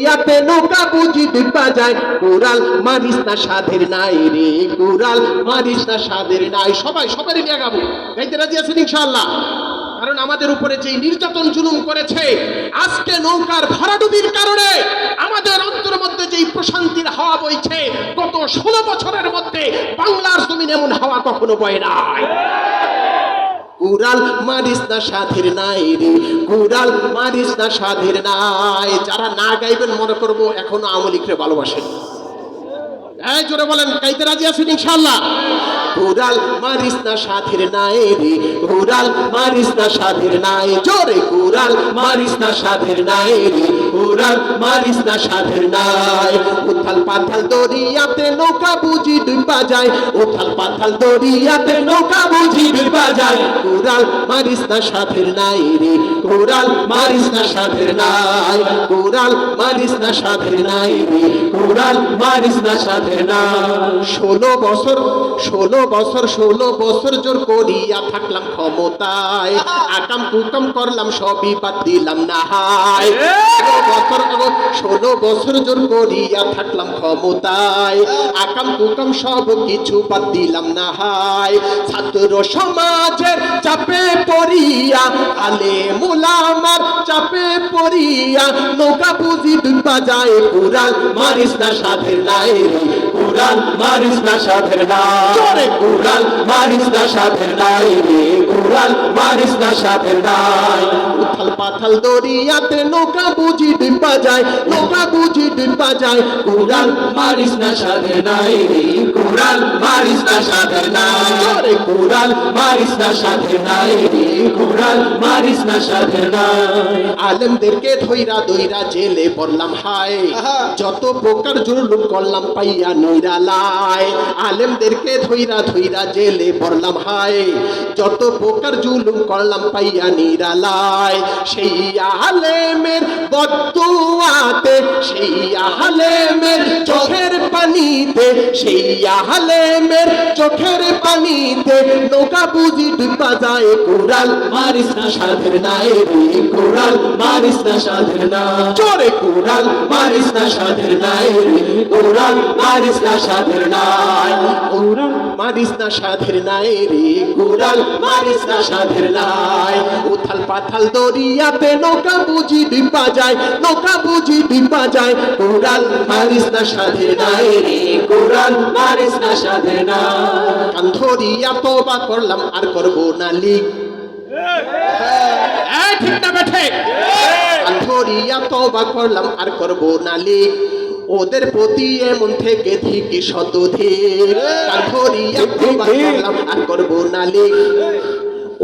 ইয়াতে নৌকা বুঝি ডুবা যায়, কুড়াল মারিস না সাধের নাই রে, কুড়াল মারিস না সাধের নাই। সবাই সবারই নিয়ে গাবো, গাইতে রাজি আছেন ইনশাআল্লাহ? কারণ আমাদের উপরে যে নির্যাতন জুলুম করেছে, আজকে নৌকার ভরাডুবির কারণে আমাদের অন্তরের মধ্যে যেই প্রশান্তির হাওয়া বইছে, গত 16 বছরের মধ্যে বাংলার জমিন এমন হাওয়া কখনো বয় নাই। কুড়াল মারিস না সাধের নাই রে, কুড়াল মারিস না সাধের নাই। যারা না গাইবেন মনে করবো এখনো আওয়ামী লীগকে ভালোবাসেন। এই জোরে বলেন, গাইতে রাজি আছেন ইনশাআল্লাহ? কুড়াল মারিস না সাধের নাই রে, কুড়াল মারিস না সাধের নাই। জোরে কুড়াল মারিস না সাধের নাই রে, কুড়াল মারিস না সাধের নাই। উথাল পাথাল দরিয়াতে নৌকা বুঝি ডুবা যায়, উথাল পাথাল দরিয়াতে নৌকা বুঝি ডুবা যায়, কুড়াল মারিস না সাধের নাই রে, কুড়াল মারিস না সাধের নাই, কুড়াল মারিস না সাধের নাই রে, কুড়াল মারিস না সাধের নাই। 16 বছর জোর করিয়া থাকলাম ক্ষমতায়, আকাম কুকাম করলাম সবই বাদ দিলাম না হায়। 16 বছর জোর করিয়া থাকলাম ক্ষমতায়, আকাম কুকাম সব কিছু বাদ দিলাম না হায়। ছাত্র সমাজের চাপে পড়িয়া, আলেম ওলামার চাপে পড়িয়া, নৌকা বুঝি ডুবা যায়, কুড়াল মারিস না সাধের নাই রে, কুড়াল মারিস না সাধের নাই। জোরে কুড়াল মারিস না সাধের নাই রে, কুড়াল মারিস না সাধের নাই। উথাল পাথাল দরিয়াতে নৌকা বুঝি ডুবা যায়, নৌকা বুঝি ডুবা যায়, কুড়াল মারিস না সাধের নাই রে, কুড়াল মারিস না সাধের নাই। জোরে কুড়াল মারিস না সাধের নাই রে, কুড়াল মারিস না সাধের নাই। আলেমদেরকে ধইরা ধইরা জেলে পড়লাম হায়, যত প্রকার জুলুম করলাম পাইয়া নৈরালায়। আলেমদেরকে ধইরা ধইরা জেলে পড়লাম হায়, যত প্রকার জুলুম করলাম পাইয়া নিরালায়। সেই আলেমের বদদুয়াতে, সেই আলেমের চোখের পানিতে, সেই আলেমের চোখের পানিতে, নৌকা বুঝি ডুবা যায়, কুড়াল মারিস না সাধের নাই রে, কুড়াল মারিস না সাধের নাই। জোরে কুড়াল মারিস না সাধের নাই রে, কুড়াল মারিস না সাধের নাই, কুড়াল মারিস না সাধের নাই রে, কুড়াল মারিস না সাধের নাই। উথাল পাথাল দরিয়াতে নৌকা বুঝি ডুবা যায়, নৌকা বুঝি ডুবা যায়, কুড়াল মারিস না সাধের নাই রে, কুড়াল মারিস না সাধের নাই। কান ধরিয়া তওবা করলাম আর করব না লিগ, ঠিক না বেঠে? কান ধরিয়া তওবা করলাম আর করব না লিগ, ওদের প্রতি এমন থেকে ঠিকই শতধিক। কান ধরিয়া তওবা করলাম আর করব না লিগ,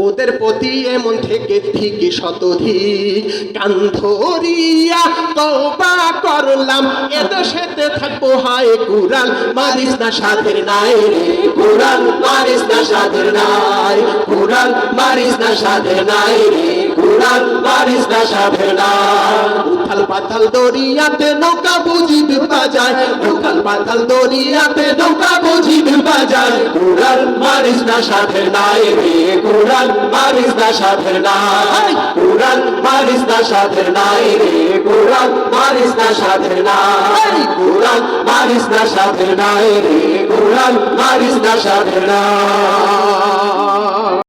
ওদের প্রতি এমন থেকে ঠিকই শতধিক। কান ধরিয়া তওবা করলাম এদেশেতে থাকবো হয়, কুড়াল মারিস না সাধের নাই রে, কুড়াল মারিস না সাধের নাই, কুড়াল মারিস না সাধের নাই রে, কুড়াল মারিস না সাধের নাই। উথাল পাথাল দরিয়াতে নৌকা বুঝি ডুবা যায়, উথাল পাথাল দরিয়াতে নৌকা বুঝি ডুবা যায়, কুড়াল মারিস না সাধের নাই রে, কুড়াল মারিস না সাধের নাই, কুড়াল মারিস না সাধের নাই রে, কুড়াল মারিস না সাধের নাই, কুড়াল মারিস না সাধের নাই রে, কুড়াল মারিস না সাধের নাই।